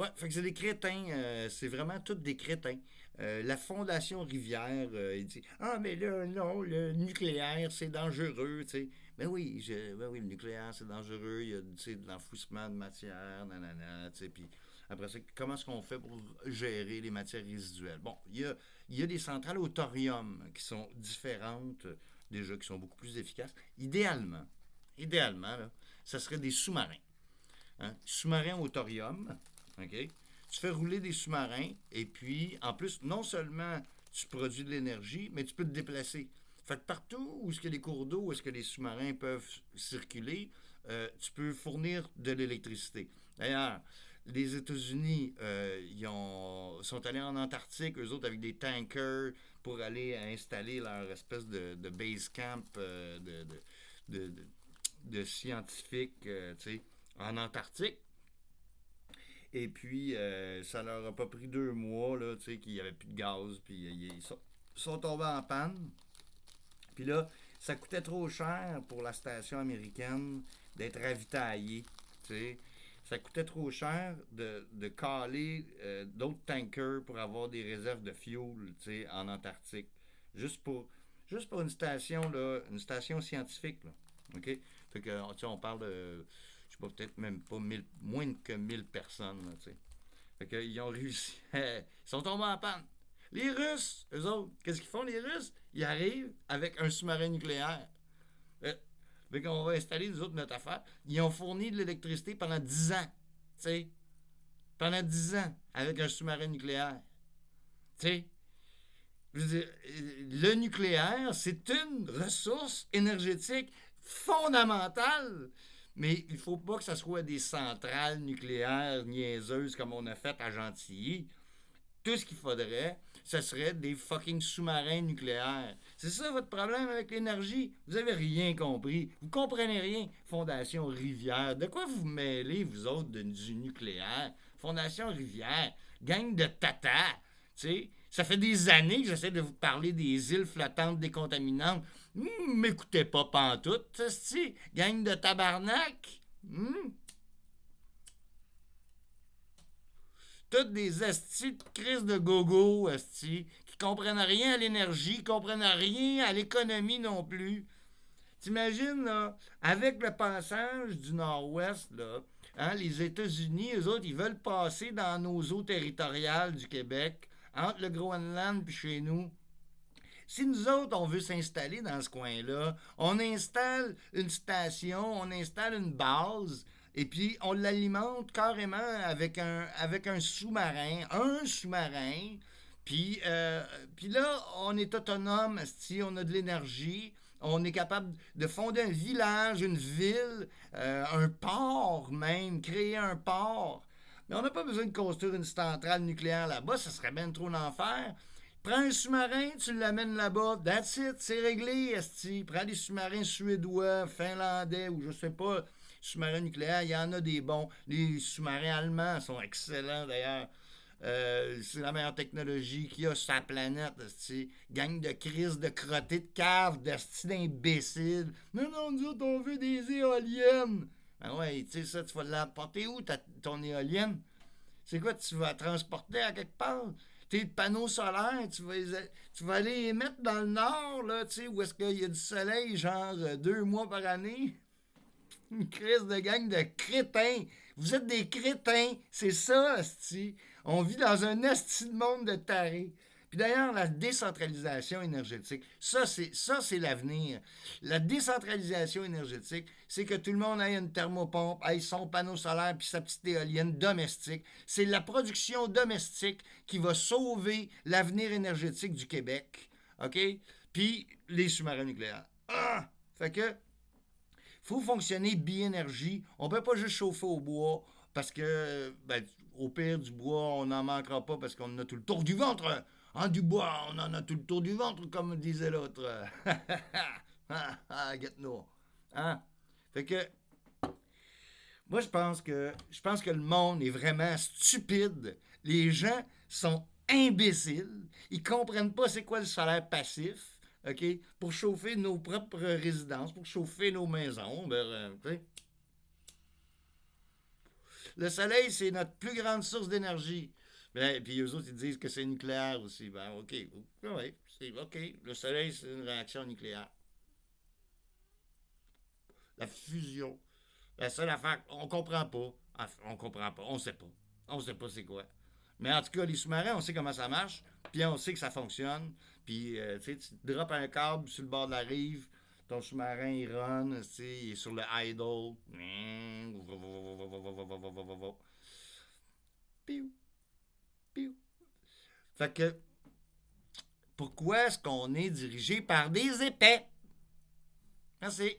Ouais, fait que c'est des crétins, c'est vraiment tous des crétins. La Fondation Rivière, il dit ah, mais là, non, le nucléaire, c'est dangereux, tu sais. Ben oui, le nucléaire, c'est dangereux, il y a tu sais, de l'enfouissement de matière, nanana, tu sais. Puis après ça, comment est-ce qu'on fait pour gérer les matières résiduelles? Bon, il y a des centrales au thorium qui sont différentes, déjà, qui sont beaucoup plus efficaces. Idéalement, là, ça serait des sous-marins. Hein? Sous-marin au thorium. OK? Tu fais rouler des sous-marins et puis, en plus, non seulement tu produis de l'énergie, mais tu peux te déplacer. Fait que partout où est-ce qu'il y a des cours d'eau, où est-ce que les sous-marins peuvent circuler, tu peux fournir de l'électricité. D'ailleurs, les États-Unis, sont allés en Antarctique, eux autres, avec des tankers pour aller installer leur espèce de base camp de, de, de scientifiques, tu sais, en Antarctique. Et puis, ça leur a pas pris 2 mois, là, tu sais, qu'il n'y avait plus de gaz, puis sont tombés en panne. Puis là, ça coûtait trop cher pour la station américaine d'être ravitaillée, tu sais. Ça coûtait trop cher de caler d'autres tankers pour avoir des réserves de fuel, tu sais, en Antarctique. Juste pour, juste pour une station scientifique, là. OK? Fait que, tu sais, on parle de, je sais pas, peut-être même pas 1000, moins que 1000 personnes, là, tu sais. Fait qu'ils ont réussi. Ils sont tombés en panne. Les Russes, eux autres, qu'est-ce qu'ils font, les Russes? Ils arrivent avec un sous-marin nucléaire. Euh, Fait qu'on va installer, nous autres, notre affaire. Ils ont fourni de l'électricité pendant 10 ans. Tu sais, pendant 10 ans, avec un sous-marin nucléaire. Tu sais, je veux dire, le nucléaire, c'est une ressource énergétique fondamentale. Mais il ne faut pas que ce soit des centrales nucléaires niaiseuses comme on a fait à Gentilly. Tout ce qu'il faudrait, ce serait des fucking sous-marins nucléaires. C'est ça votre problème avec l'énergie? Vous avez rien compris. Vous comprenez rien. Fondation Rivière. De quoi vous mêlez, vous autres, du nucléaire? Fondation Rivière. Gang de tata. Tu sais, ça fait des années que j'essaie de vous parler des îles flottantes décontaminantes. M'écoutez pas pantoute, c'ti. Gang de tabarnak. Toutes des astis de crise de gogo, astis, qui comprennent rien à l'énergie, qui comprennent rien à l'économie non plus. T'imagines, là, avec le passage du Nord-Ouest, là, hein, les États-Unis, eux autres, ils veulent passer dans nos eaux territoriales du Québec, entre le Groenland puis chez nous. Si nous autres, on veut s'installer dans ce coin-là, on installe une station, on installe une base, et puis on l'alimente carrément avec un sous-marin, puis là, on est autonome, si on a de l'énergie, on est capable de fonder un village, une ville, un port même, créer un port. Mais on n'a pas besoin de construire une centrale nucléaire là-bas, ça serait bien trop l'enfer. Prends un sous-marin, tu l'amènes là-bas, that's it, c'est réglé, esti. Prends des sous-marins suédois, finlandais ou je sais pas, sous-marins nucléaires, il y en a des bons. Les sous-marins allemands sont excellents d'ailleurs. C'est la meilleure technologie qu'il y a sur la planète, esti. Gang de crises, de crottés, de caves, d'esti d'imbéciles. Non, non, nous autres, on veut des éoliennes. Ben ouais, tu sais ça, tu vas l'emporter où ton éolienne? C'est quoi, tu vas la transporter à quelque part? Tes panneaux solaires, tu vas aller les mettre dans le nord, là, tu sais, où est-ce qu'il y a du soleil, genre 2 mois par année? Une crise de gang de crétins. Vous êtes des crétins. C'est ça, asti. On vit dans un asti de monde de tarés. Puis d'ailleurs, la décentralisation énergétique, ça, c'est l'avenir. La décentralisation énergétique, c'est que tout le monde ait une thermopompe, ait son panneau solaire puis sa petite éolienne domestique. C'est la production domestique qui va sauver l'avenir énergétique du Québec. OK? Puis les sous-marins nucléaires. Ah! Fait que faut fonctionner bi-énergie. On peut pas juste chauffer au bois parce que, ben, au pire, du bois, on n'en manquera pas parce qu'on en a tout le tour du ventre. Hein, du bois, on en a tout le tour du ventre, comme disait l'autre. Get no. Hein? Fait que, moi, je pense que le monde est vraiment stupide. Les gens sont imbéciles. Ils comprennent pas c'est quoi le salaire passif. OK? Pour chauffer nos propres résidences, pour chauffer nos maisons. Le soleil, c'est notre plus grande source d'énergie. Ben, puis eux autres, ils disent que c'est nucléaire aussi. Ben, OK. Oui, c'est OK. Le soleil, c'est une réaction nucléaire. La fusion. La seule affaire, on comprend pas. On comprend pas. On sait pas. On sait pas c'est quoi. Mais en tout cas, les sous-marins, on sait comment ça marche. Puis on sait que ça fonctionne. Puis, tu sais, tu drops un câble sur le bord de la rive. Ton sous-marin, il run. Tu sais, il est sur le idle. Piou, piou. Fait que, pourquoi est-ce qu'on est dirigé par des épais? Merci.